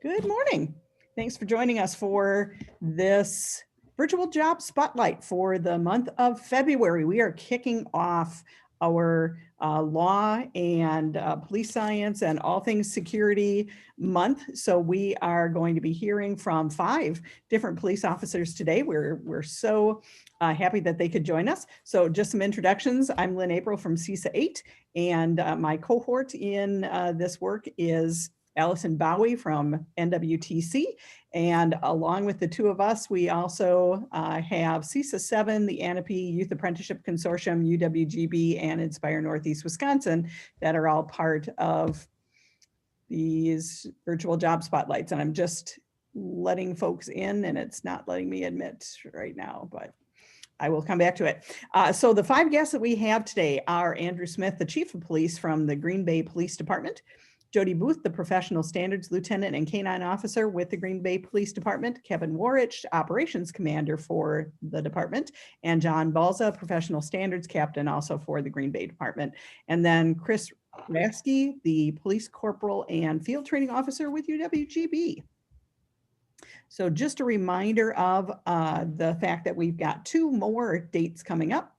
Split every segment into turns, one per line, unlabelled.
Good morning. Thanks for joining us for this virtual job spotlight for the month of February. We are kicking off our law and police science and all things security month. So we are going to be hearing from 5 different police officers today. We're so happy that they could join us. So just some introductions. I'm Lynn April from CESA 8, and my cohort in this work is Allison Bowie from NWTC. And along with the two of us, we also have CESA 7, the Ahnapee Youth Apprenticeship Consortium, UWGB, and Inspire Northeast Wisconsin that are all part of these virtual job spotlights. And I'm just letting folks in, and it's not letting me admit right now, but I will come back to it. So the 5 guests that we have today are Andrew Smith, the Chief of Police from the Green Bay Police Department, Jody Booth, the Professional Standards Lieutenant and Canine Officer with the Green Bay Police Department, Kevin Warich, Operations Commander for the department, and John Balza, Professional Standards Captain also for the Green Bay Department. And then Chris Rasky, the Police Corporal and Field Training Officer with UWGB. So just a reminder of the fact that we've got 2 more dates coming up.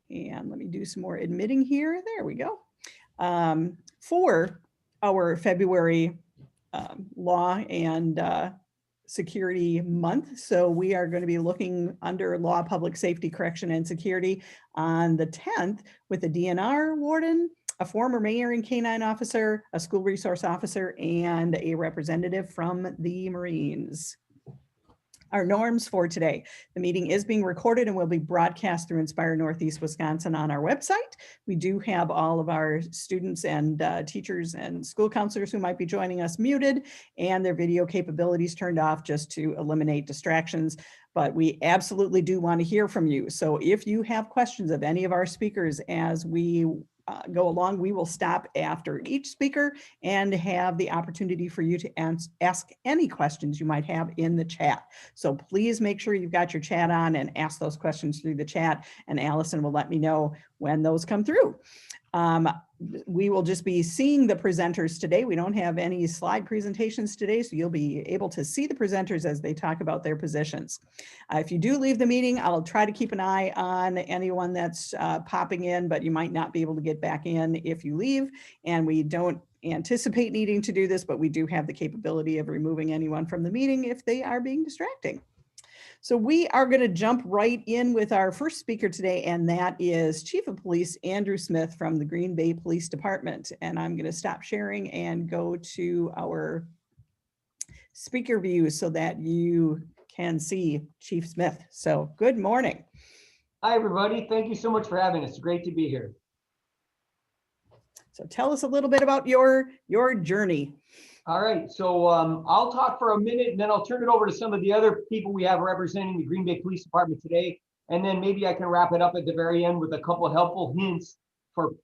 And let me do some more admitting here. There we go. For our February law and security month. So we are going to be looking under law, public safety, correction, and security on the 10th with a DNR warden, a former mayor and canine officer, a school resource officer, and a representative from the Marines. Our norms for today. The meeting is being recorded and will be broadcast through Inspire Northeast Wisconsin on our website. We do have all of our students and teachers and school counselors who might be joining us muted and their video capabilities turned off just to eliminate distractions. But we absolutely do want to hear from you. So if you have questions of any of our speakers as we go along, we will stop after each speaker and have the opportunity for you to ask any questions you might have in the chat. So please make sure you've got your chat on and ask those questions through the chat, and Allison will let me know when those come through. We will just be seeing the presenters today. We don't have any slide presentations today, so you'll be able to see the presenters as they talk about their positions. If you do leave the meeting, I'll try to keep an eye on anyone that's popping in, but you might not be able to get back in if you leave. And we don't anticipate needing to do this, but we do have the capability of removing anyone from the meeting if they are being distracting. So we are going to jump right in with our first speaker today, and that is Chief of Police Andrew Smith from the Green Bay Police Department. And I'm going to stop sharing and go to our speaker view so that you can see Chief Smith. So good morning.
Hi, everybody. Thank you so much for having us. It's great to be here.
So tell us a little bit about your journey.
All right, so I'll talk for a minute and then I'll turn it over to some of the other people we have representing the Green Bay Police Department today. And then maybe I can wrap it up at the very end with a couple of helpful hints for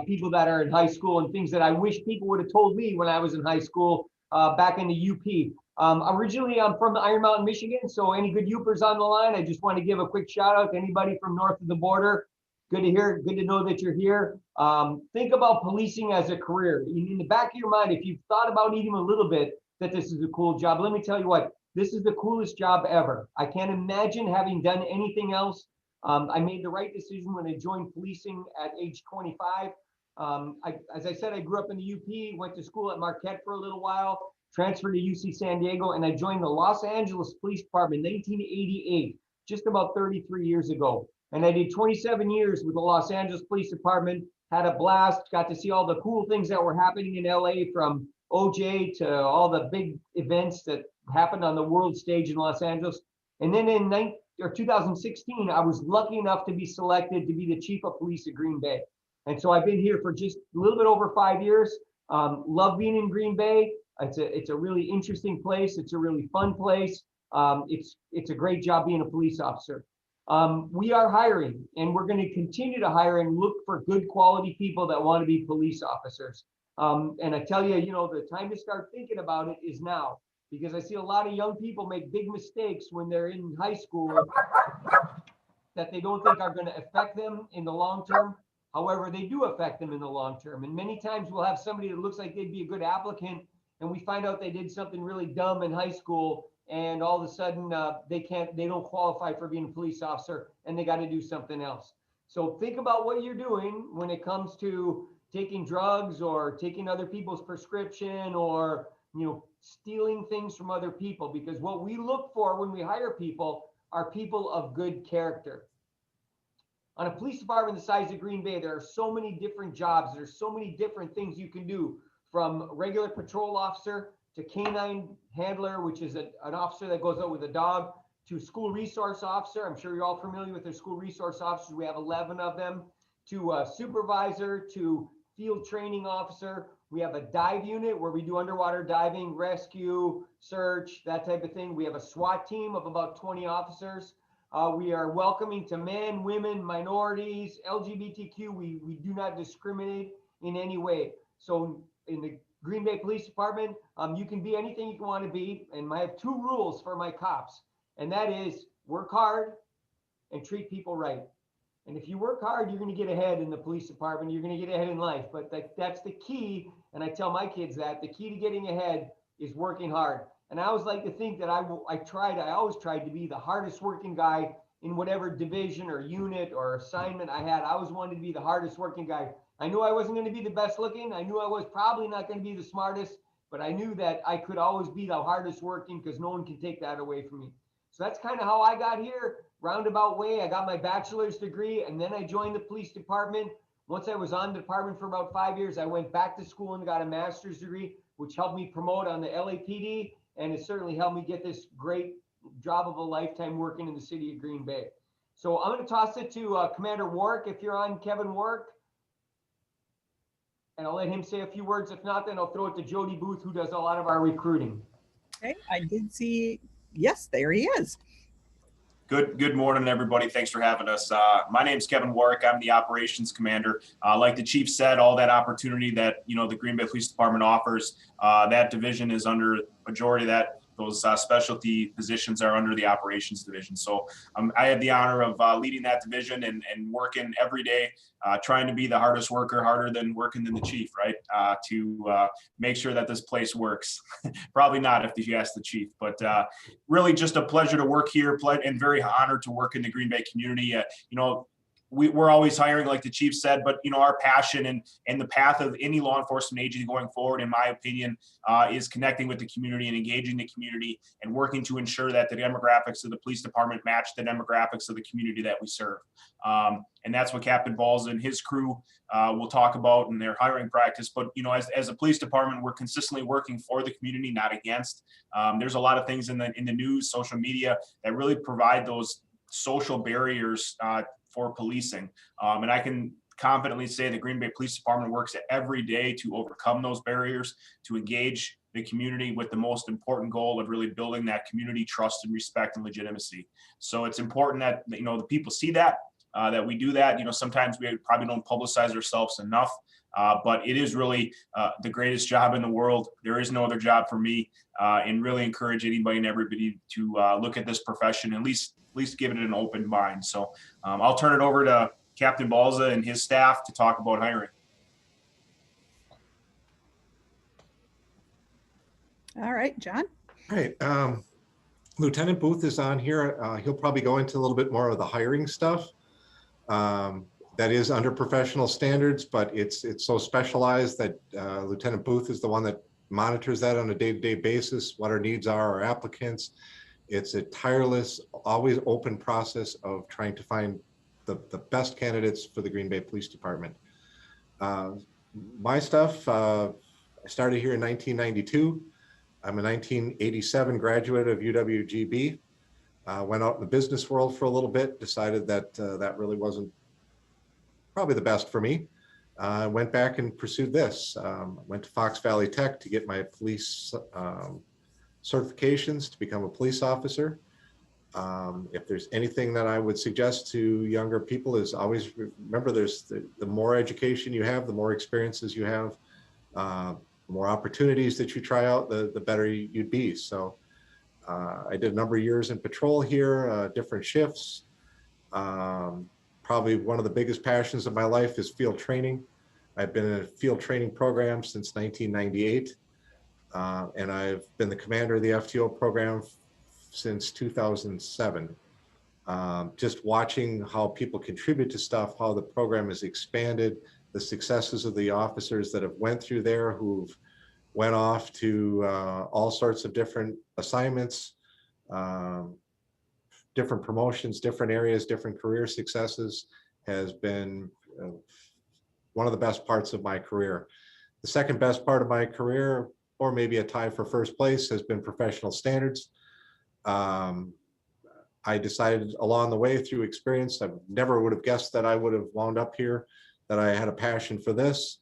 people that are in high school and things that I wish people would have told me when I was in high school back in the UP. Originally, I'm from Iron Mountain, Michigan. So any good Upers on the line, I just want to give a quick shout out to anybody from north of the border. Good to hear, good to know that you're here. Think about policing as a career. In the back of your mind, if you've thought about even a little bit that this is a cool job, let me tell you what, this is the coolest job ever. I can't imagine having done anything else. I made the right decision when I joined policing at age 25. As I said, I grew up in the UP, went to school at Marquette for a little while, transferred to UC San Diego, and I joined the Los Angeles Police Department in 1988, just about 33 years ago. And I did 27 years with the Los Angeles Police Department, had a blast, got to see all the cool things that were happening in LA, from OJ to all the big events that happened on the world stage in Los Angeles. And then in 2016, I was lucky enough to be selected to be the Chief of Police at Green Bay. And so I've been here for just a little bit over 5 years. Love being in Green Bay. It's a really interesting place. It's a really fun place. It's a great job being a police officer. We are hiring, and we're going to continue to hire and look for good quality people that want to be police officers. And I tell you, the time to start thinking about it is now, because I see a lot of young people make big mistakes when they're in high school that they don't think are going to affect them in the long term. However, they do affect them in the long term. And many times we'll have somebody that looks like they'd be a good applicant, and we find out they did something really dumb in high school, and all of a sudden they don't qualify for being a police officer, and they got to do something else. So think about what you're doing when it comes to taking drugs or taking other people's prescription, or stealing things from other people, because what we look for when we hire people are people of good character. On a police department the size of Green Bay, there are so many different jobs. There's so many different things you can do, from regular patrol officer to canine handler, which is an officer that goes out with a dog, to school resource officer. I'm sure you're all familiar with their school resource officers. We have 11 of them. To a supervisor, to field training officer. We have a dive unit where we do underwater diving, rescue, search, that type of thing. We have a SWAT team of about 20 officers. We are welcoming to men, women, minorities, LGBTQ. We do not discriminate in any way. So in the Green Bay Police Department, you can be anything you want to be. And I have 2 rules for my cops, and that is work hard and treat people right. And if you work hard, you're going to get ahead in the police department. You're going to get ahead in life. But that's the key. And I tell my kids that the key to getting ahead is working hard. And I always like to think that I always tried to be the hardest working guy in whatever division or unit or assignment I had. I always wanted to be the hardest working guy. I knew I wasn't going to be the best looking. I knew I was probably not going to be the smartest, but I knew that I could always be the hardest working, because no one can take that away from me. So that's kind of how I got here. Roundabout way, I got my bachelor's degree, and then I joined the police department. Once I was on the department for about 5 years, I went back to school and got a master's degree, which helped me promote on the LAPD, and it certainly helped me get this great job of a lifetime working in the city of Green Bay. So I'm going to toss it to Commander Warwick, if you're on, Kevin Warwick, and I'll let him say a few words. If not, then I'll throw it to Jody Booth, who does a lot of our recruiting.
Okay, I did see, yes, there he is.
Good morning, everybody. Thanks for having us. My name is Kevin Warwick. I'm the operations commander. Like the chief said, all that opportunity that the Green Bay Police Department offers, that division is under majority of that. Those specialty positions are under the operations division. So I had the honor of leading that division and working every day, trying to be the hardest worker, harder than working than the chief, right? To make sure that this place works. Probably not if you ask the chief, but really just a pleasure to work here, and very honored to work in the Green Bay community. We're always hiring, like the chief said, but our passion and the path of any law enforcement agency going forward, in my opinion, is connecting with the community and engaging the community and working to ensure that the demographics of the police department match the demographics of the community that we serve. And that's what Captain Balls and his crew will talk about in their hiring practice. But as a police department, we're consistently working for the community, not against. There's a lot of things in the news, social media, that really provide those social barriers for policing. And I can confidently say the Green Bay Police Department works every day to overcome those barriers, to engage the community with the most important goal of really building that community trust and respect and legitimacy. So it's important that the people see that we do that. Sometimes we probably don't publicize ourselves enough, but it is really the greatest job in the world. There is no other job for me, and really encourage anybody and everybody to look at this profession, at least give it an open mind. So I'll turn it over to Captain Balza and his staff to talk about hiring.
All right, John.
All right. Lieutenant Booth is on here. He'll probably go into a little bit more of the hiring stuff. That is under professional standards, but it's so specialized that Lieutenant Booth is the one that monitors that on a day-to-day basis, what our needs are, our applicants. It's a tireless, always open process of trying to find the best candidates for the Green Bay Police Department. My stuff, I started here in 1992. I'm a 1987 graduate of UWGB. Went out in the business world for a little bit, decided that that really wasn't probably the best for me. I went back and pursued this. Went to Fox Valley Tech to get my police certifications to become a police officer. If there's anything that I would suggest to younger people is always remember there's the more education you have, the more experiences you have, the more opportunities that you try out, the better you'd be. So I did a number of years in patrol here, different shifts. Probably one of the biggest passions of my life is field training. I've been in a field training program since 1998. and I've been the commander of the FTO program since 2007. Just watching how people contribute to stuff, how the program has expanded, the successes of the officers that have went through there, who've went off to all sorts of different assignments, different promotions, different areas, different career successes, has been one of the best parts of my career. The second best part of my career, or maybe a tie for first place, has been professional standards. I decided along the way through experience, I never would have guessed that I would have wound up here, that I had a passion for this.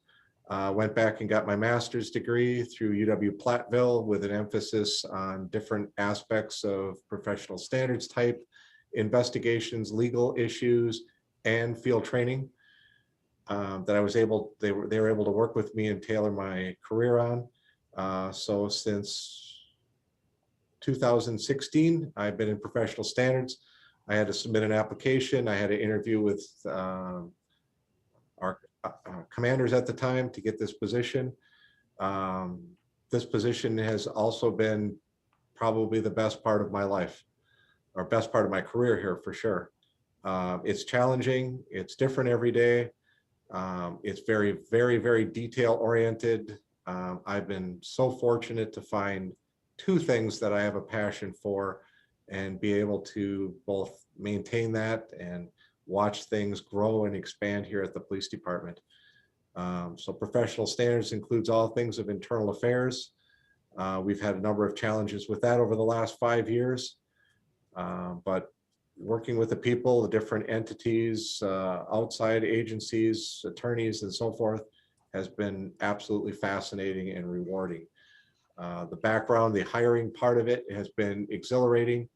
Went back and got my master's degree through UW-Platteville with an emphasis on different aspects of professional standards type investigations, legal issues, and field training that I was able, they were able to work with me and tailor my career on. So since 2016, I've been in professional standards. I had to submit an application. I had to interview with our commanders at the time to get this position. This position has also been probably the best part of my life, or best part of my career here for sure. It's challenging. It's different every day. It's very, very, very detail oriented. I've been so fortunate to find two things that I have a passion for and be able to both maintain that and watch things grow and expand here at the police department. So professional standards includes all things of internal affairs. We've had a number of challenges with that over the last 5 years, but working with the people, the different entities, outside agencies, attorneys, and so forth, has been absolutely fascinating and rewarding. The background, the hiring part of it has been exhilarating,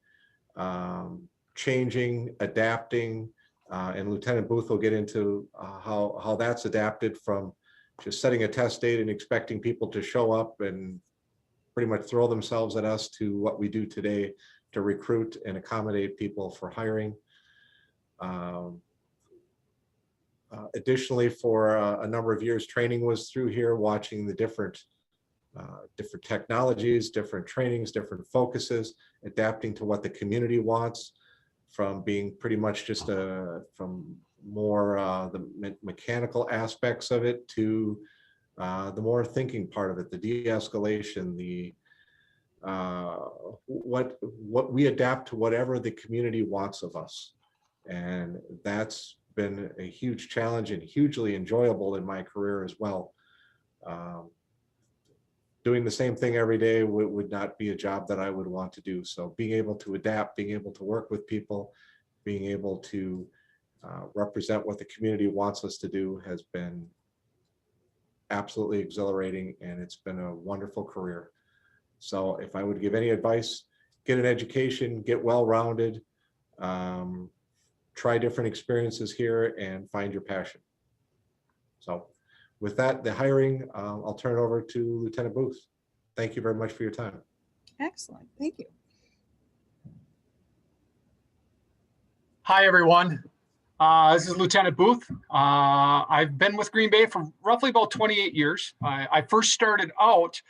changing, adapting, and Lieutenant Booth will get into how that's adapted from just setting a test date and expecting people to show up and pretty much throw themselves at us to what we do today to recruit and accommodate people for hiring. Additionally, for a number of years, training was through here, watching the different technologies, different trainings, different focuses, adapting to what the community wants, from being pretty much just from more the mechanical aspects of it to the more thinking part of it, the de-escalation, the what we adapt to whatever the community wants of us. And that's been a huge challenge and hugely enjoyable in my career as well. Doing the same thing every day would not be a job that I would want to do. So being able to adapt, being able to work with people, being able to represent what the community wants us to do has been absolutely exhilarating, and it's been a wonderful career. So if I would give any advice, get an education, get well-rounded, try different experiences here, and find your passion. So with that, the hiring, I'll turn it over to Lieutenant Booth. Thank you very much for your time.
Excellent. Thank you.
Hi, everyone. This is Lieutenant Booth. I've been with Green Bay for roughly about 28 years. I first started out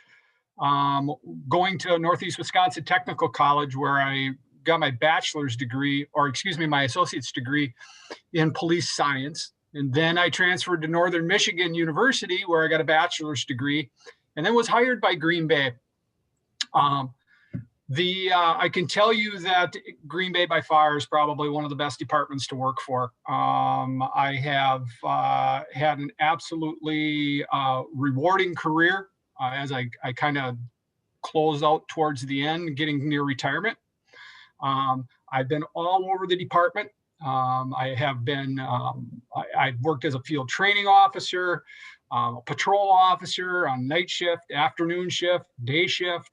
going to Northeast Wisconsin Technical College, where I got my bachelor's degree, or excuse me, my associate's degree in police science. And then I transferred to Northern Michigan University, where I got a bachelor's degree, and then was hired by Green Bay. I can tell you that Green Bay by far is probably one of the best departments to work for. I have had an absolutely rewarding career as I kind of close out towards the end, getting near retirement. I've been all over the department. I have been, I've worked as a field training officer, a patrol officer on night shift, afternoon shift, day shift.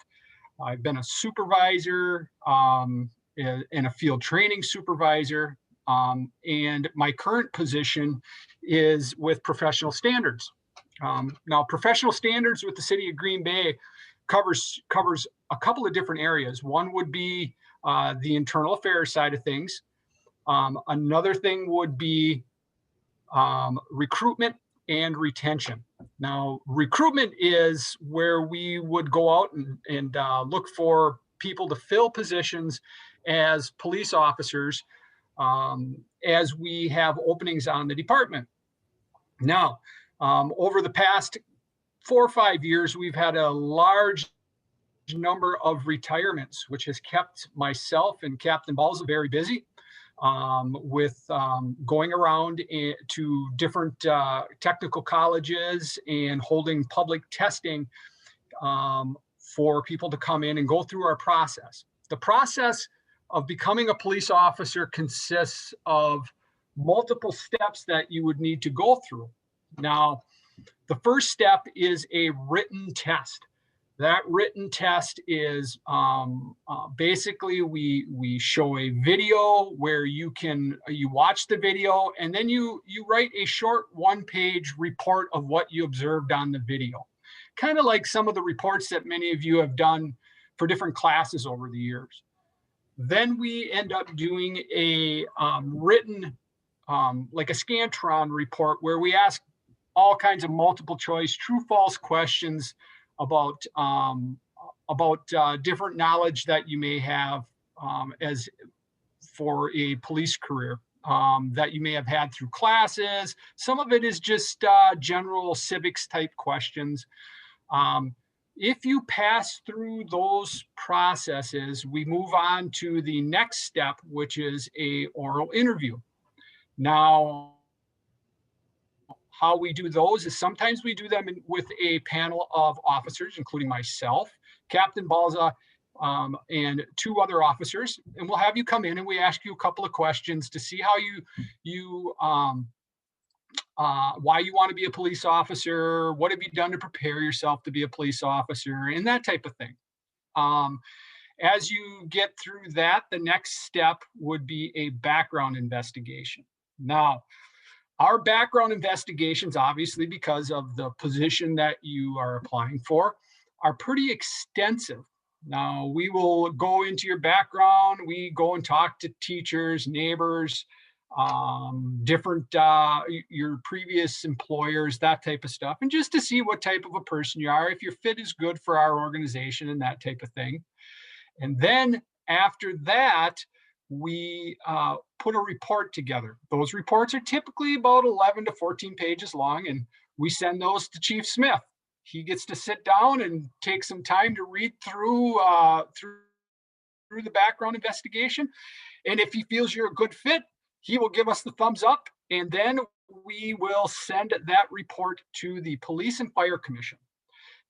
I've been a supervisor and a field training supervisor. And my current position is with professional standards. Now, professional standards with the city of Green Bay covers a couple of different areas. One would be the internal affairs side of things. Another thing would be recruitment and retention. Now, recruitment is where we would go out and look for people to fill positions as police officers as we have openings on the department. Now, over the past 4 or 5 years, we've had a large number of retirements, which has kept myself and Captain Balza very busy with going around to different technical colleges and holding public testing for people to come in and go through our process. The process of becoming a police officer consists of multiple steps that you would need to go through. Now, the first step is a written test. That written test is basically we show a video where you watch the video, and then you write a short 1-page report of what you observed on the video. Kind of like some of the reports that many of you have done for different classes over the years. Then we end up doing a written, like a Scantron report, where we ask all kinds of multiple choice, true, false questions about different knowledge that you may have as for a police career that you may have had through classes. Some of it is just general civics type questions. If you pass through those processes, we move on to the next step, which is a oral interview. Now, how we do those is sometimes we do them with a panel of officers, including myself, Captain Balza, and 2 other officers. And we'll have you come in and we ask you a couple of questions to see how why you want to be a police officer, what have you done to prepare yourself to be a police officer, and that type of thing. As you get through that, the next step would be a background investigation. Now, our background investigations, obviously because of the position that you are applying for, are pretty extensive. Now, we will go into your background, we go and talk to teachers, neighbors, different your previous employers, that type of stuff, and just to see what type of a person you are, if your fit is good for our organization and that type of thing. And then after that, we put a report together. Those reports are typically about 11 to 14 pages long, and we send those to Chief Smith. He gets to sit down and take some time to read through the background investigation. And if he feels you're a good fit, he will give us the thumbs up, and then we will send that report to the Police and Fire Commission.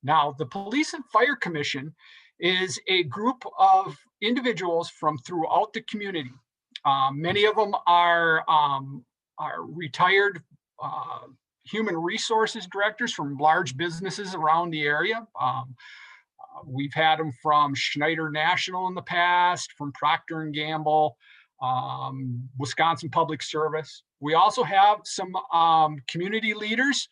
Now, the Police and Fire Commission is a group of individuals from throughout the community. Many of them are retired human resources directors from large businesses around the area. We've had them from Schneider National in the past, from Procter & Gamble, Wisconsin Public Service. We also have some community leaders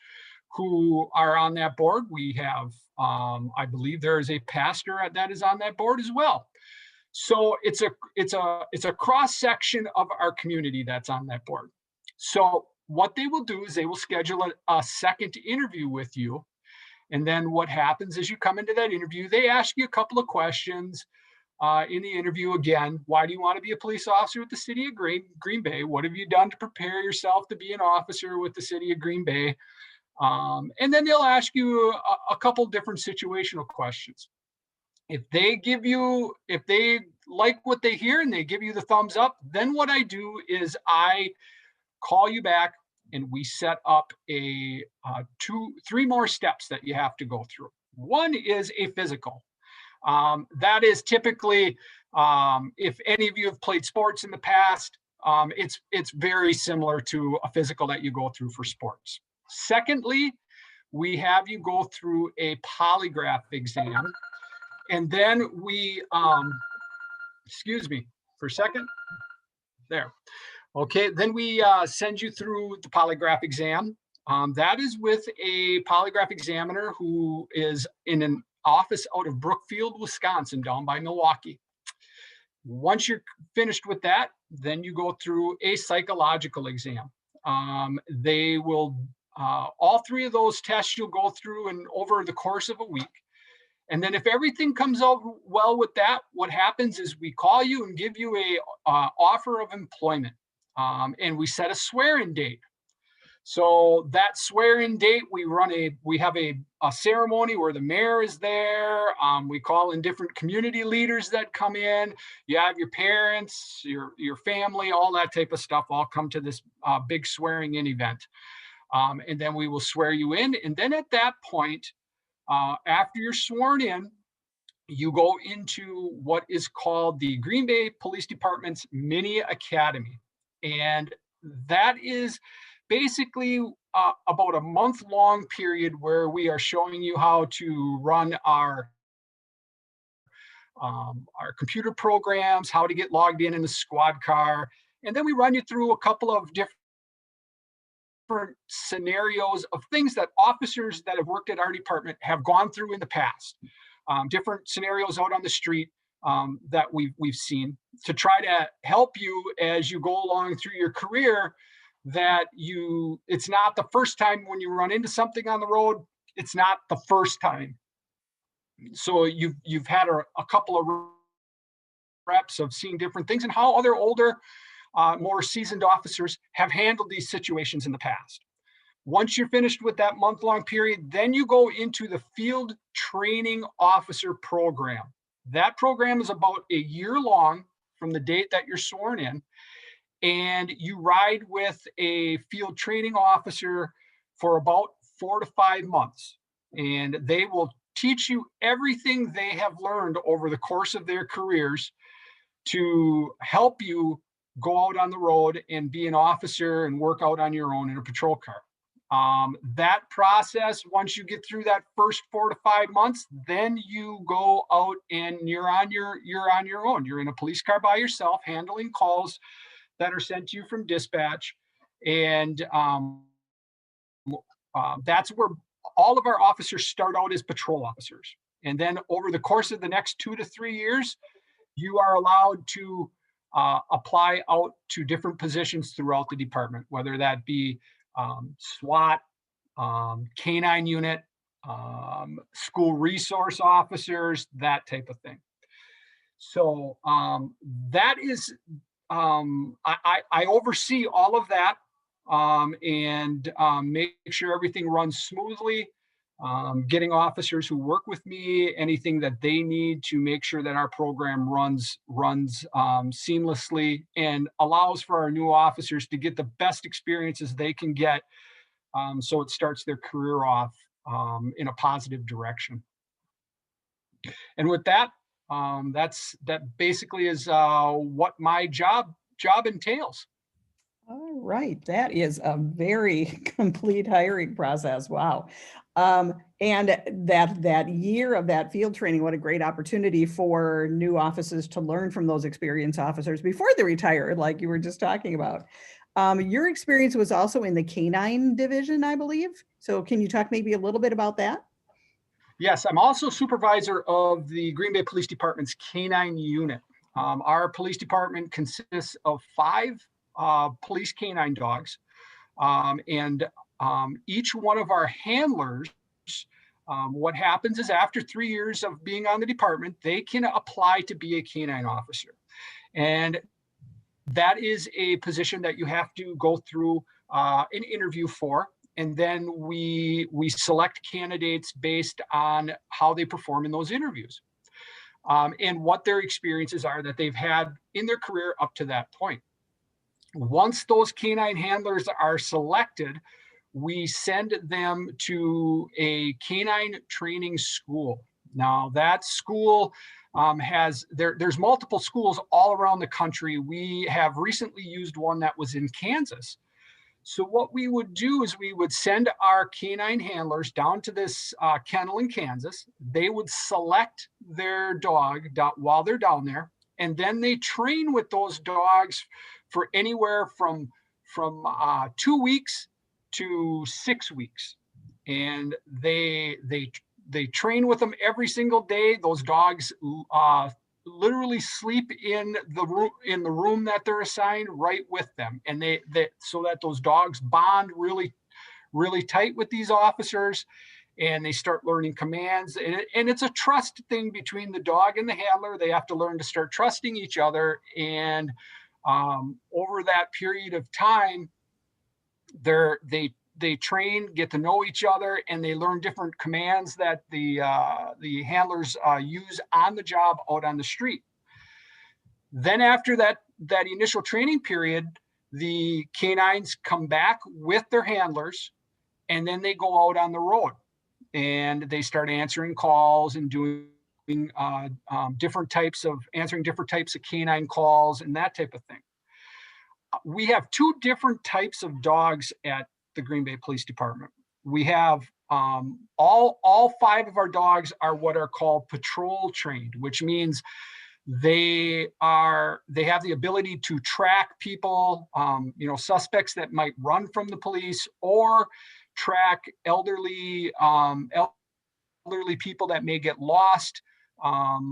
who are on that board. We have, I believe there is a pastor that is on that board as well. So it's a cross section of our community that's on that board. So what they will do is they will schedule a second interview with you. And then what happens is you come into that interview, they ask you a couple of questions in the interview. Again, why do you want to be a police officer with the city of Green Bay? What have you done to prepare yourself to be an officer with the city of Green Bay? And then they'll ask you a couple different situational questions. If they like what they hear and they give you the thumbs up, then what I do is I call you back and we set up a 3 more steps that you have to go through. One is a physical. That is typically, if any of you have played sports in the past, it's very similar to a physical that you go through for sports. Secondly, we have you go through a polygraph exam. And then we, excuse me for a second, there. Okay, then we send you through the polygraph exam. That is with a polygraph examiner who is in an office out of Brookfield, Wisconsin, down by Milwaukee. Once you're finished with that, then you go through a psychological exam. They will All three of those tests you'll go through and over the course of a week. And then if everything comes out well with that, what happens is we call you and give you a offer of employment. And we set a swear-in date. So that swear-in date, we have a ceremony where the mayor is there. We call in different community leaders that come in. You have your parents, your family, all that type of stuff all come to this big swearing-in event. And then we will swear you in. And then at that point, after you're sworn in, you go into what is called the Green Bay Police Department's Mini Academy. And that is basically about a month-long period where we are showing you how to run our computer programs, how to get logged in the squad car. And then we run you through a couple of different scenarios of things that officers that have worked at our department have gone through in the past. Different scenarios out on the street that we've seen to try to help you as you go along through your career, that it's not the first time when you run into something on the road, it's not the first time. So you've had a couple of reps of seeing different things and how other older, more seasoned officers have handled these situations in the past. Once you're finished with that month-long period, then you go into the Field Training Officer Program. That program is about a year long from the date that you're sworn in, and you ride with a field training officer for about 4 to 5 months, and they will teach you everything they have learned over the course of their careers to help you go out on the road and be an officer and work out on your own in a patrol car. That process, once you get through that first 4 to 5 months, then you go out and you're on your own. You're in a police car by yourself, handling calls that are sent to you from dispatch. And that's where all of our officers start out as patrol officers. And then over the course of the next 2 to 3 years, you are allowed to apply out to different positions throughout the department, whether that be SWAT, canine unit, school resource officers, that type of thing. So that is, I oversee all of that and make sure everything runs smoothly, getting officers who work with me anything that they need to make sure that our program runs seamlessly and allows for our new officers to get the best experiences they can get, so it starts their career off in a positive direction. And with that, that basically is what my job entails.
All right, that is a very complete hiring process. Wow. And that year of that field training, what a great opportunity for new officers to learn from those experienced officers before they retire, like you were just talking about. Your experience was also in the canine division, I believe. So can you talk maybe a little bit about that?
Yes, I'm also supervisor of the Green Bay Police Department's canine unit. Our police department consists of 5 police canine dogs, and each one of our handlers, what happens is after 3 years of being on the department, they can apply to be a canine officer. And that is a position that you have to go through an interview for. And then we select candidates based on how they perform in those interviews and what their experiences are that they've had in their career up to that point. Once those canine handlers are selected, we send them to a canine training school. Now that school there's multiple schools all around the country. We have recently used one that was in Kansas. So what we would do is we would send our canine handlers down to this kennel in Kansas. They would select their dog while they're down there, and then they train with those dogs for anywhere from 2 weeks to 6 weeks. And they train with them every single day. Those dogs literally sleep in the room that they're assigned right with them, and they so that those dogs bond really really tight with these officers, and they start learning commands. And it's a trust thing between the dog and the handler. They have to learn to start trusting each other. And over that period of time, they train, get to know each other, and they learn different commands that the handlers use on the job out on the street. Then after that initial training period, the canines come back with their handlers, and then they go out on the road and they start answering calls and doing different types of canine calls and that type of thing. We have two different types of dogs at the Green Bay Police Department. We have all 5 of our dogs are what are called patrol trained, which means they have the ability to track people, suspects that might run from the police, or track elderly people that may get lost,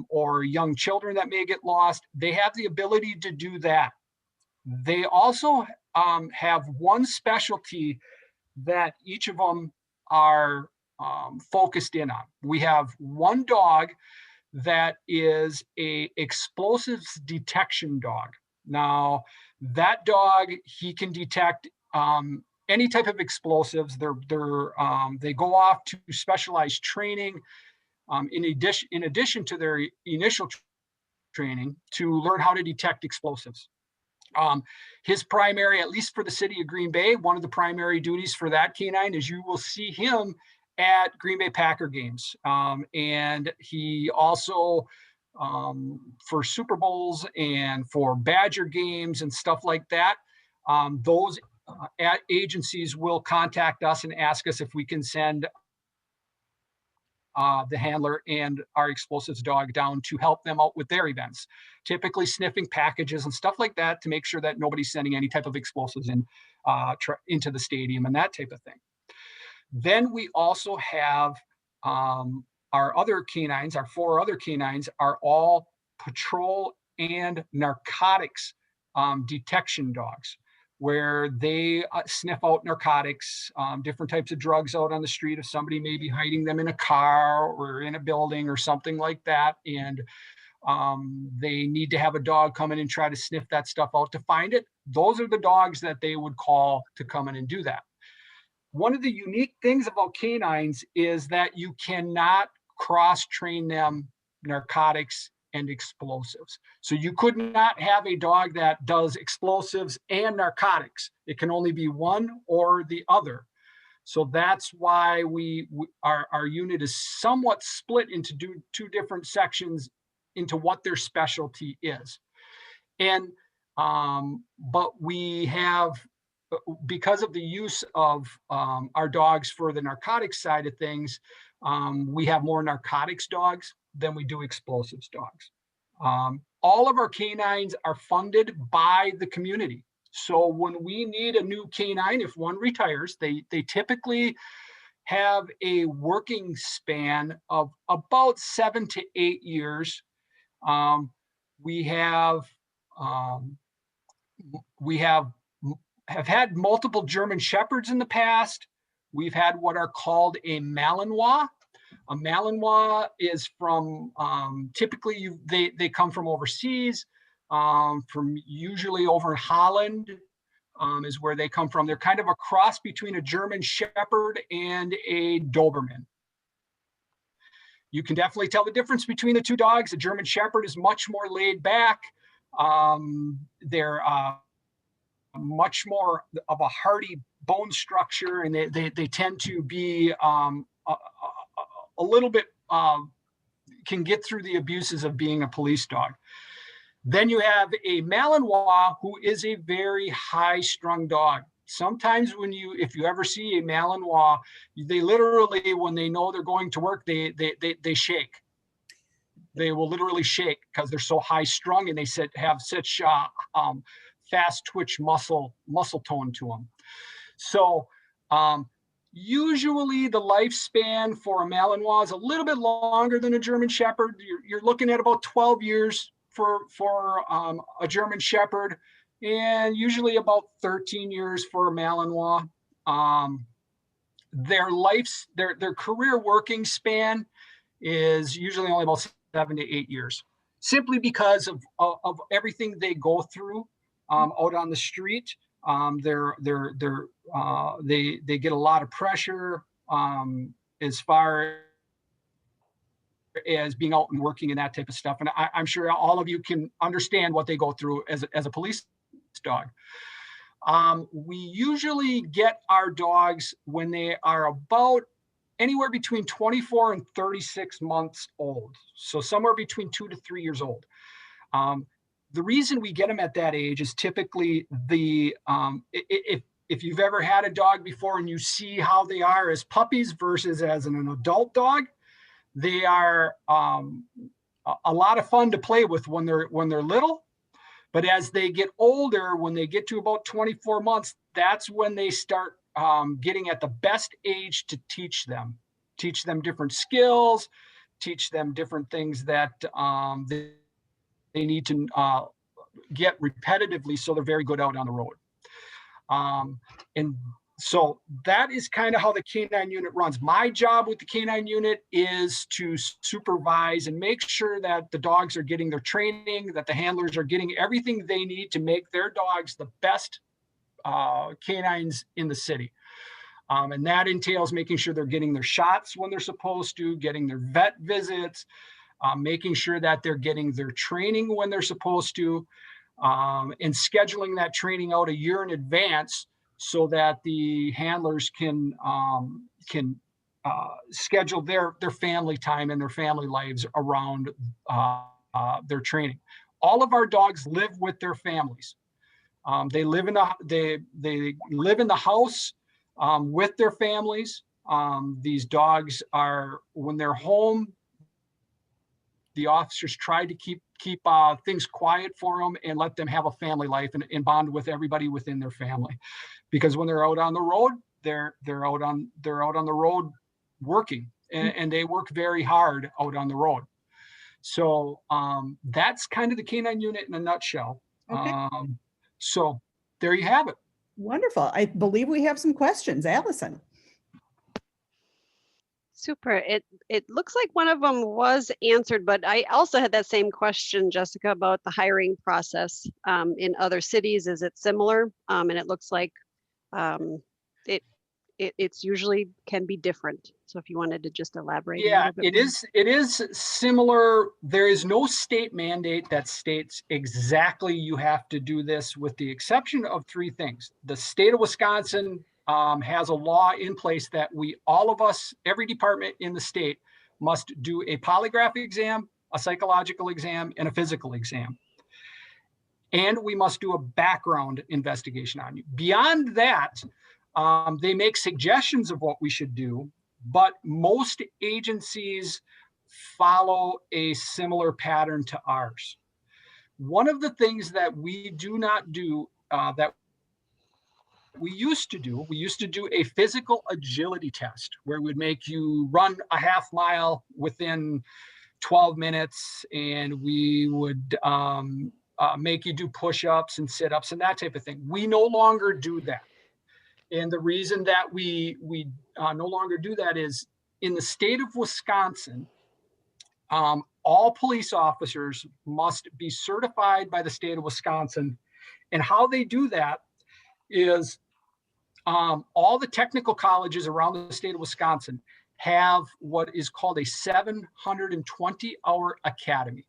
or young children that may get lost. They have the ability to do that. They also have one specialty that each of them are focused in on. We have one dog that is a explosives detection dog. Now, that dog, he can detect any type of explosives. They go off to specialized training in addition to their initial training to learn how to detect explosives. His primary, at least for the city of Green Bay, one of the primary duties for that canine is you will see him at Green Bay Packer games. And he also, for Super Bowls and for Badger games and stuff like that, those agencies will contact us and ask us if we can send the handler and our explosives dog down to help them out with their events, typically sniffing packages and stuff like that to make sure that nobody's sending any type of explosives into the stadium and that type of thing. Then we also have our other canines, our 4 other canines are all patrol and narcotics detection dogs, where they sniff out narcotics, different types of drugs out on the street if somebody may be hiding them in a car or in a building or something like that. And they need to have a dog come in and try to sniff that stuff out to find it. Those are the dogs that they would call to come in and do that. One of the unique things about canines is that you cannot cross-train them narcotics and explosives. So you could not have a dog that does explosives and narcotics. It can only be one or the other. So that's why our unit is somewhat split into two different sections into what their specialty is. And but we have, because of the use of our dogs for the narcotics side of things, we have more narcotics dogs than we do explosives dogs. All of our canines are funded by the community. So when we need a new canine, if one retires, they typically have a working span of about 7 to 8 years. We have had multiple German Shepherds in the past. We've had what are called a Malinois. A Malinois is from, typically they come from overseas, from usually over in Holland is where they come from. They're kind of a cross between a German Shepherd and a Doberman. You can definitely tell the difference between the two dogs. The German Shepherd is much more laid back. They're much more of a hardy bone structure, and they tend to be a little bit, can get through the abuses of being a police dog. Then you have a Malinois, who is a very high-strung dog. Sometimes if you ever see a Malinois, they literally, when they know they're going to work, they shake. They will literally shake because they're so high-strung, and they have such fast twitch muscle tone to them. So usually the lifespan for a Malinois is a little bit longer than a German Shepherd. You're looking at about 12 years for a German Shepherd, and usually about 13 years for a Malinois. their career working span is usually only about 7 to 8 years, simply because of everything they go through out on the street. They get a lot of pressure as far as being out and working and that type of stuff. And I'm sure all of you can understand what they go through as a police dog. We usually get our dogs when they are about anywhere between 24 and 36 months old. So somewhere between 2 to 3 years old. The reason we get them at that age is typically if you've ever had a dog before and you see how they are as puppies versus as an adult dog, they are a lot of fun to play with when they're little. But as they get older, when they get to about 24 months, that's when they start getting at the best age to teach them different skills, teach them different things that they need to get repetitively, so they're very good out on the road. And so that is kind of how the K9 unit runs. My job with the K9 unit is to supervise and make sure that the dogs are getting their training, that the handlers are getting everything they need to make their dogs the best canines in the city. And that entails making sure they're getting their shots when they're supposed to, getting their vet visits, making sure that they're getting their training when they're supposed to, and scheduling that training out a year in advance so that the handlers can schedule their family time and their family lives around their training. All of our dogs live with their families. They live in the house with their families. These dogs are, when they're home, the officers try to keep things quiet for them and let them have a family life and bond with everybody within their family. Because when they're out on the road, they're out on the road working, and they work very hard out on the road. So that's kind of the K9 unit in a nutshell.
Okay.
So there you have it.
Wonderful. I believe we have some questions. Allison.
Super. It looks like one of them was answered, but I also had that same question, Jessica, about the hiring process in other cities. Is it similar? And it looks like it's usually can be different. So if you wanted to just elaborate.
Yeah, it is similar. There is no state mandate that states exactly you have to do this, with the exception of 3 things. The state of Wisconsin has a law in place that all of us, every department in the state, must do a polygraph exam, a psychological exam, and a physical exam. And we must do a background investigation on you. Beyond that, they make suggestions of what we should do, but most agencies follow a similar pattern to ours. One of the things that we do not do that we used to do a physical agility test where we'd make you run a half mile within 12 minutes, and we would make you do push-ups and sit-ups and that type of thing. We no longer do that. And the reason that we no longer do that is, in the state of Wisconsin, all police officers must be certified by the state of Wisconsin. And how they do that is all the technical colleges around the state of Wisconsin have what is called a 720-hour academy.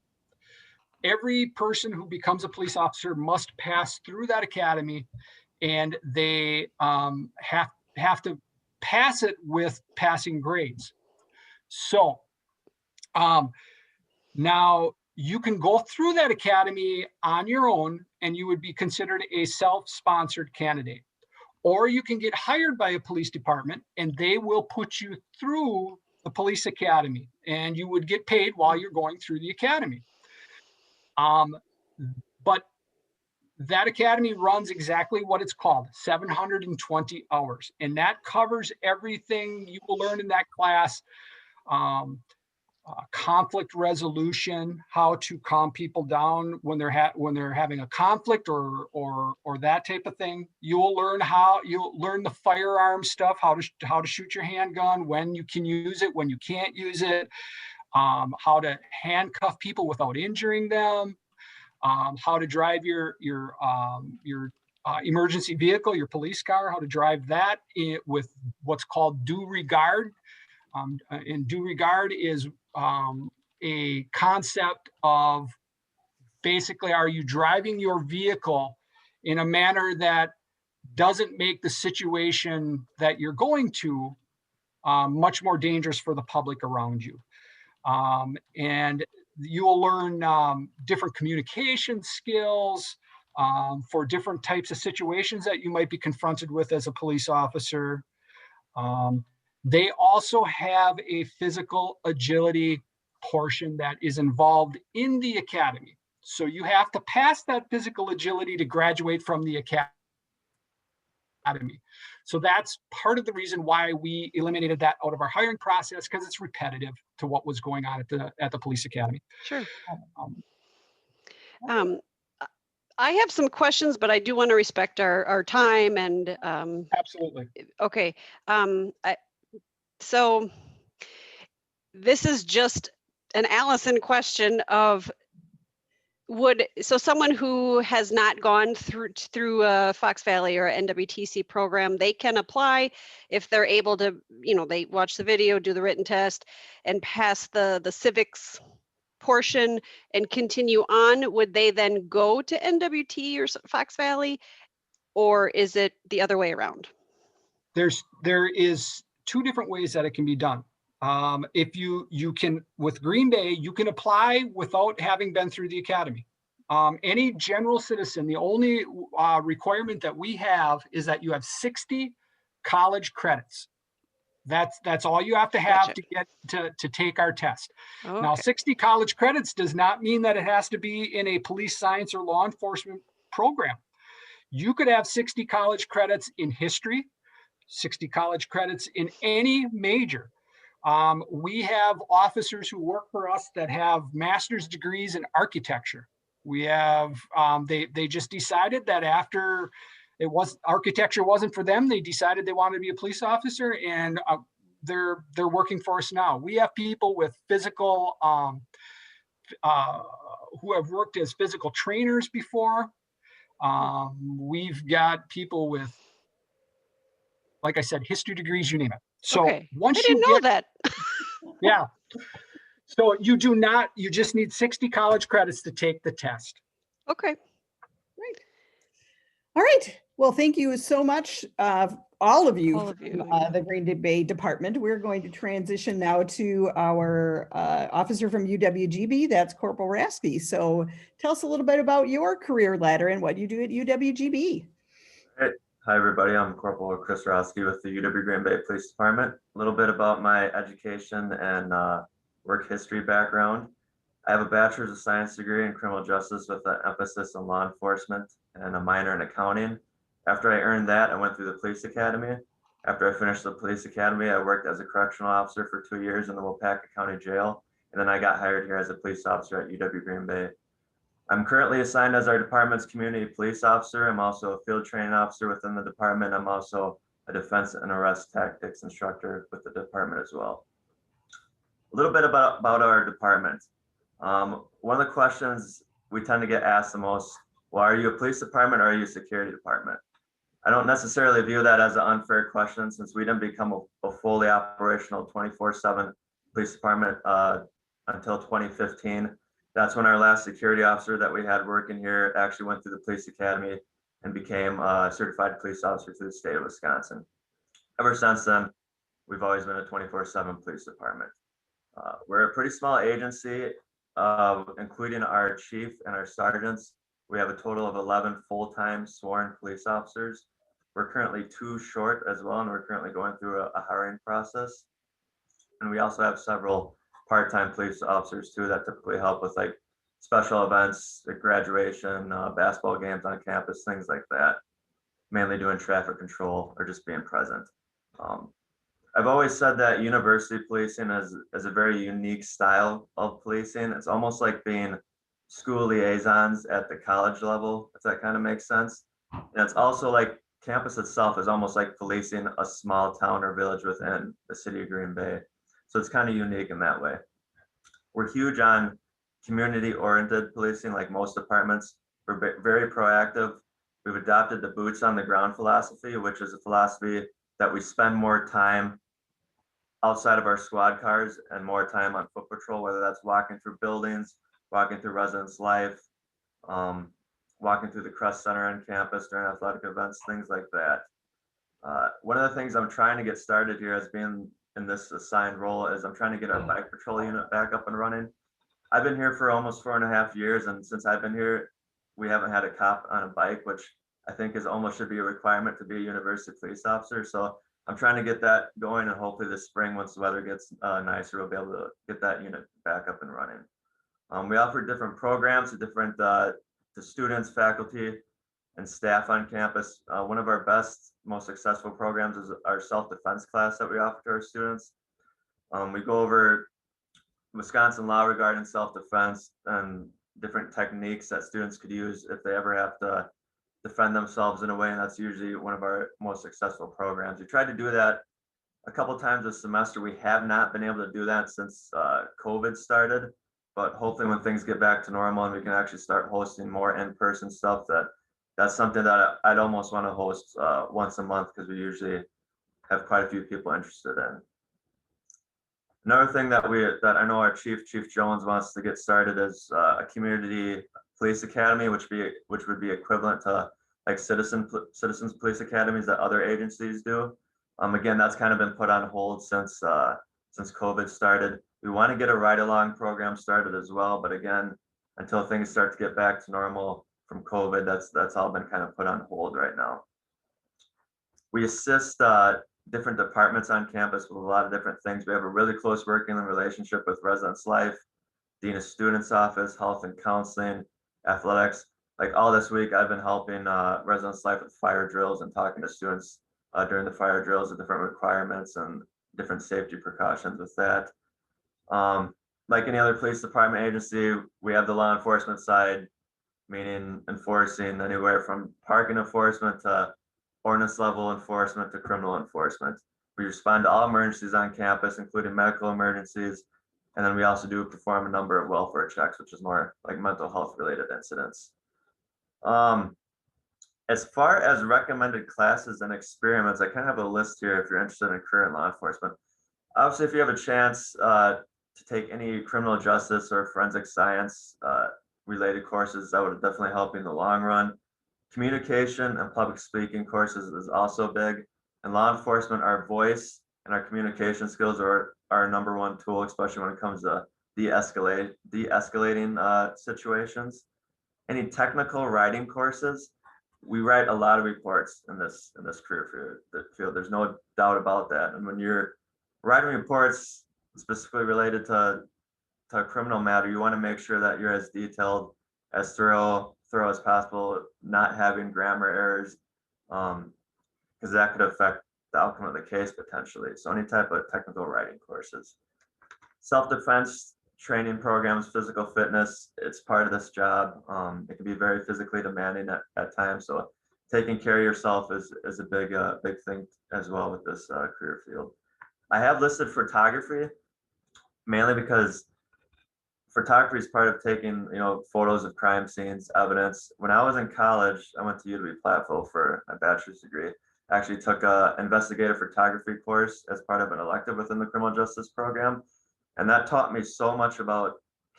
Every person who becomes a police officer must pass through that academy, and they have to pass it with passing grades. So now you can go through that academy on your own, and you would be considered a self-sponsored candidate. Or you can get hired by a police department, and they will put you through the police academy, and you would get paid while you're going through the academy. But that academy runs exactly what it's called, 720 hours. And that covers everything you will learn in that class. conflict resolution, how to calm people down when they're having a conflict or that type of thing. You'll learn the firearm stuff, how to shoot your handgun, when you can use it, when you can't use it, how to handcuff people without injuring them, how to drive your emergency vehicle, your police car, how to drive that with what's called due regard. And due regard is a concept of basically, are you driving your vehicle in a manner that doesn't make the situation that you're going to much more dangerous for the public around you? And you will learn different communication skills for different types of situations that you might be confronted with as a police officer. They also have a physical agility portion that is involved in the academy. So you have to pass that physical agility to graduate from the academy. So that's part of the reason why we eliminated that out of our hiring process, because it's repetitive to what was going on at the police academy.
Sure. I have some questions, but I do want to respect our time and
Absolutely.
okay. So this is just an Allison question of so someone who has not gone through a Fox Valley or NWTC program, they can apply if they're able to, they watch the video, do the written test, and pass the civics portion and continue on. Would they then go to NWT or Fox Valley, or is it the other way around?
There is two different ways that it can be done. If you can, with Green Bay, you can apply without having been through the academy. Any general citizen, the only requirement that we have is that you have 60 college credits. That's all you have to have
Gotcha.
to get to take our test.
Okay.
Now, 60 college credits does not mean that it has to be in a police science or law enforcement program. You could have 60 college credits in history, 60 college credits in any major. We have officers who work for us that have master's degrees in architecture. We have, they just decided that after architecture wasn't for them, they decided they wanted to be a police officer, and they're working for us now. We have people with physical, who have worked as physical trainers before. We've got people with, like I said, history degrees, you name it. So
okay.
once
I didn't know that.
Yeah. So you just need 60 college credits to take the test.
Okay.
Great. All right. Well, thank you so much, all of you, from, the Green Bay Department. We're going to transition now to our officer from UWGB, that's Corporal Raspy. So tell us a little bit about your career ladder and what you do at UWGB.
Hi, everybody. I'm Corporal Chris Roski with the UW Green Bay Police Department. A little bit about my education and work history background. I have a bachelor's of science degree in criminal justice with an emphasis on law enforcement and a minor in accounting. After I earned that, I went through the police academy. After I finished the police academy, I worked as a correctional officer for 2 years in the Waupaca County Jail. And then I got hired here as a police officer at UW Green Bay. I'm currently assigned as our department's community police officer. I'm also a field training officer within the department. I'm also a defense and arrest tactics instructor with the department as well. A little bit about our department. One of the questions we tend to get asked the most, well, are you a police department or are you a security department? I don't necessarily view that as an unfair question, since we didn't become a fully operational 24/7 police department until 2015. That's when our last security officer that we had working here actually went through the police academy and became a certified police officer through the state of Wisconsin. Ever since then, we've always been a 24/7 police department. We're a pretty small agency, including our chief and our sergeants. We have a total of 11 full-time sworn police officers. We're currently 2 short as well, and we're currently going through a hiring process. And we also have several part-time police officers too that typically help with like special events, like graduation, basketball games on campus, things like that. Mainly doing traffic control or just being present. I've always said that university policing is a very unique style of policing. It's almost like being school liaisons at the college level, if that kind of makes sense. And it's also like campus itself is almost like policing a small town or village within the city of Green Bay. So it's kind of unique in that way. We're huge on community-oriented policing, like most departments. We're very proactive. We've adopted the boots on the ground philosophy, which is a philosophy that we spend more time outside of our squad cars and more time on foot patrol, whether that's walking through buildings, walking through residence life, walking through the Crest Center on campus during athletic events, things like that. One of the things I'm trying to get started here as being in this assigned role is I'm trying to get our bike patrol unit back up and running. I've been here for almost 4.5 years, and since I've been here, we haven't had a cop on a bike, which I think is almost should be a requirement to be a university police officer. So I'm trying to get that going, and hopefully this spring, once the weather gets nicer, we'll be able to get that unit back up and running. We offer different programs to different to students, faculty, and staff on campus. One of our best, most successful programs is our self-defense class that we offer to our students. We go over Wisconsin law regarding self-defense and different techniques that students could use if they ever have to defend themselves in a way, and that's usually one of our most successful programs. We tried to do that a couple times this semester. We have not been able to do that since COVID started, but hopefully when things get back to normal and we can actually start hosting more in-person stuff, that's something that I'd almost want to host once a month, because we usually have quite a few people interested in. Another thing that I know our Chief Jones wants to get started is a community police academy, which would be equivalent to like citizens police academies that other agencies do. Again, that's kind of been put on hold since COVID started. We want to get a ride-along program started as well, but again, until things start to get back to normal from COVID, that's all been kind of put on hold right now. We assist different departments on campus with a lot of different things. We have a really close working relationship with residence life, dean of students office, health and counseling, athletics. Like all this week, I've been helping residence life with fire drills and talking to students during the fire drills, the different requirements and different safety precautions with that. Like any other police department agency, we have the law enforcement side, meaning enforcing anywhere from parking enforcement to ordinance level enforcement to criminal enforcement. We respond to all emergencies on campus, including medical emergencies. And then we also do perform a number of welfare checks, which is more like mental health related incidents. As far as recommended classes and experiments, I kind of have a list here if you're interested in career in law enforcement. Obviously, if you have a chance to take any criminal justice or forensic science related courses, that would definitely help you in the long run. Communication and public speaking courses is also big. In law enforcement, our voice and our communication skills are our number one tool, especially when it comes to de-escalating situations. Any technical writing courses, we write a lot of reports in this career field. There's no doubt about that. And when you're writing reports specifically related to a criminal matter, you want to make sure that you're as detailed, as thorough as possible, not having grammar errors, because that could affect the outcome of the case potentially. So any type of technical writing courses. Self-defense training programs, physical fitness, it's part of this job. It can be very physically demanding at times. So taking care of yourself is a big thing as well with this career field. I have listed photography, mainly because photography is part of taking, photos of crime scenes, evidence. When I was in college, I went to UWGB for my bachelor's degree. I actually took an investigative photography course as part of an elective within the criminal justice program. And that taught me so much about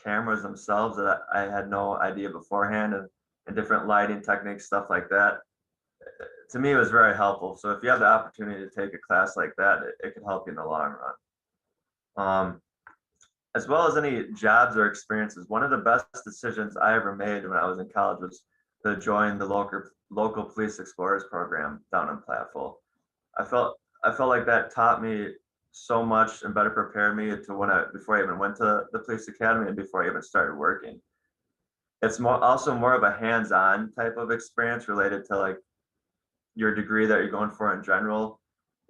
cameras themselves that I had no idea beforehand, and different lighting techniques, stuff like that. To me, it was very helpful. So if you have the opportunity to take a class like that, it can help you in the long run. As well as any jobs or experiences, one of the best decisions I ever made when I was in college was to join the local police explorers program down in Platteville. I felt like that taught me so much and better prepared me to before I even went to the police academy and before I even started working. It's also more of a hands-on type of experience related to like your degree that you're going for in general.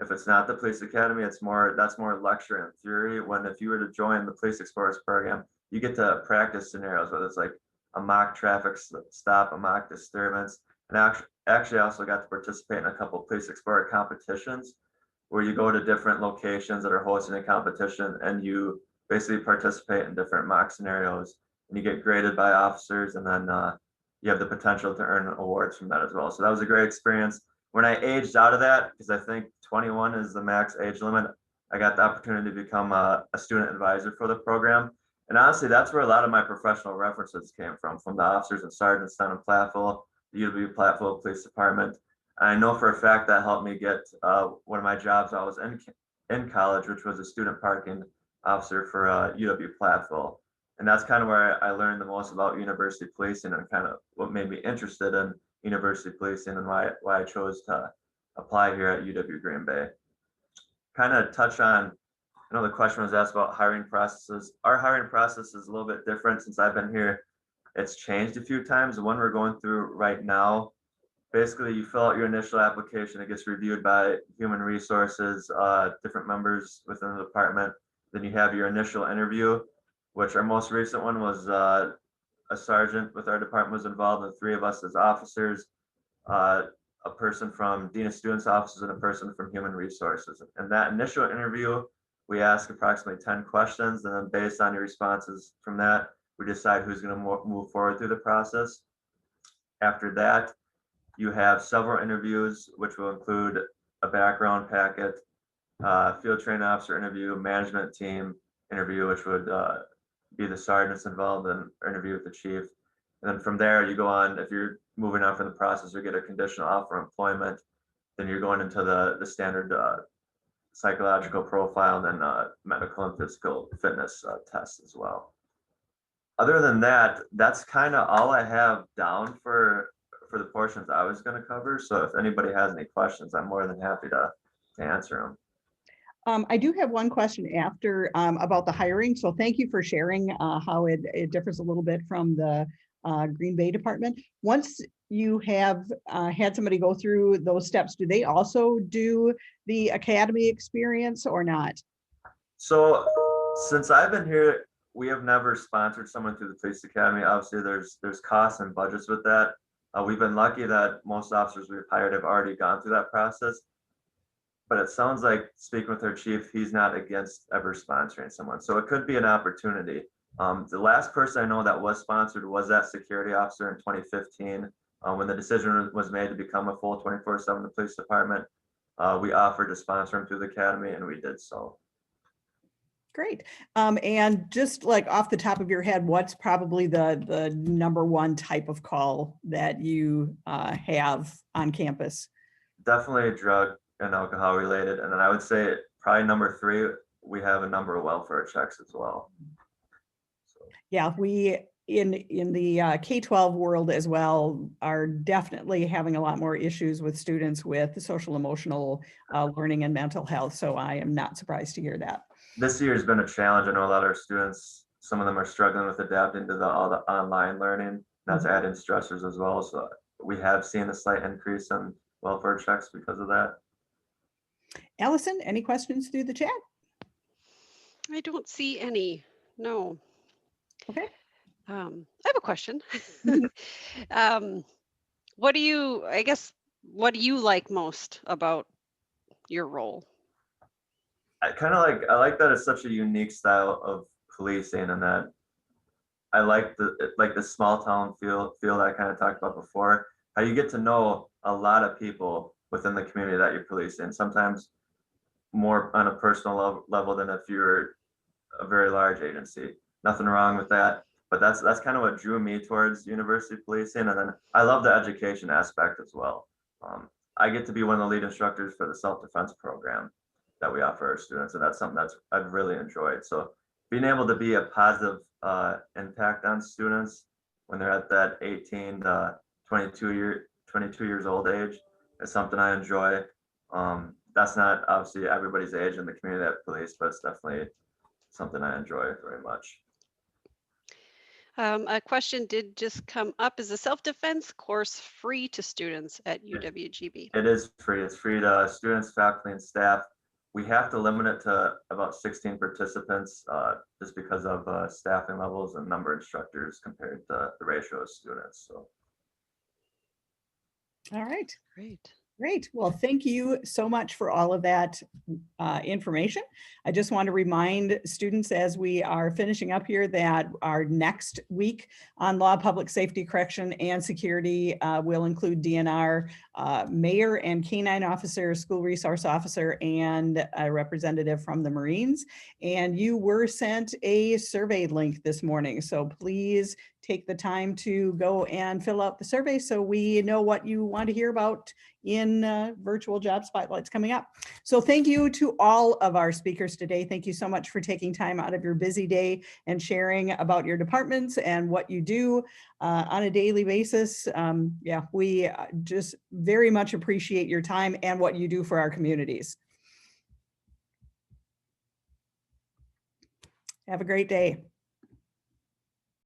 If it's not the police academy, that's more lecture and theory. When if you were to join the police explorers program, you get to practice scenarios, whether it's like a mock traffic stop, a mock disturbance. And actually I also got to participate in a couple of police explorer competitions where you go to different locations that are hosting a competition and you basically participate in different mock scenarios and you get graded by officers, and then you have the potential to earn awards from that as well. So that was a great experience. When I aged out of that, because I think 21 is the max age limit, I got the opportunity to become a student advisor for the program. And honestly, that's where a lot of my professional references came from the officers and sergeants down in Platteville, the UW Platteville Police Department. And I know for a fact that helped me get one of my jobs while I was in college, which was a student parking officer for UW Platteville. And that's kind of where I learned the most about university policing and kind of what made me interested in university policing and why I chose to apply here at UW Green Bay. Kind of touch on, I know the question was asked about hiring processes. Our hiring process is a little bit different since I've been here. It's changed a few times. The one we're going through right now, basically you fill out your initial application. It gets reviewed by human resources, different members within the department. Then you have your initial interview, which our most recent one was a sergeant with our department was involved, and 3 of us as officers, a person from Dean of Students offices, and a person from human resources. And that initial interview, we ask approximately 10 questions, and then based on your responses from that, we decide who's going to move forward through the process. After that, you have several interviews, which will include a background packet, field training officer interview, management team interview, which would be the sergeants involved in interview with the chief. And then from there, you go on, if you're moving on from the process or get a conditional offer of employment, then you're going into the standard psychological profile and then medical and physical fitness tests as well. Other than that, that's kind of all I have down for the portions I was going to cover. So if anybody has any questions, I'm more than happy to answer them.
I do have one question after about the hiring. So thank you for sharing how it differs a little bit from the Green Bay department. Once you have had somebody go through those steps, do they also do the academy experience or not?
So since I've been here, we have never sponsored someone through the police academy. Obviously, there's costs and budgets with that. We've been lucky that most officers we've hired have already gone through that process. But it sounds like, speaking with our chief, he's not against ever sponsoring someone. So it could be an opportunity. The last person I know that was sponsored was that security officer in 2015. When the decision was made to become a full 24/7 in the police department, we offered to sponsor him through the academy, and we did so.
Great. And just like off the top of your head, what's probably the #1 type of call that you have on campus?
Definitely drug and alcohol related. And then I would say probably #3, we have a number of welfare checks as well. So.
Yeah, we in the K-12 world as well are definitely having a lot more issues with students with social emotional learning and mental health. So I am not surprised to hear that.
This year has been a challenge. I know a lot of our students, some of them are struggling with adapting to all the online learning. That's adding stressors as well. So we have seen a slight increase in welfare checks because of that.
Allison, any questions through the chat?
I don't see any. No.
Okay.
I have a question. What do you like most about your role?
I like that it's such a unique style of policing, and that I like the small town feel that I kind of talked about before. How you get to know a lot of people within the community that you're policing, sometimes more on a personal level than if you're a very large agency. Nothing wrong with that, but that's kind of what drew me towards university policing. And then I love the education aspect as well. I get to be one of the lead instructors for the self-defense program that we offer our students, and that's something that's I've really enjoyed. So being able to be a positive impact on students when they're at that 18 to 22 years old age is something I enjoy. That's not obviously everybody's age in the community that police, but it's definitely something I enjoy very much.
A question did just come up. Is the self-defense course free to students at UWGB?
It is free. It's free to students, faculty, and staff. We have to limit it to about 16 participants just because of staffing levels and number of instructors compared to the ratio of students. So.
All right.
Great.
Great. Well, thank you so much for all of that information. I just want to remind students as we are finishing up here that our next week on law, public safety, correction, and security will include DNR, mayor and canine officer, school resource officer, and a representative from the Marines. And you were sent a survey link this morning. So please take the time to go and fill out the survey so we know what you want to hear about in virtual job spotlights coming up. So thank you to all of our speakers today. Thank you so much for taking time out of your busy day and sharing about your departments and what you do on a daily basis. Yeah, we just very much appreciate your time and what you do for our communities. Have a great day.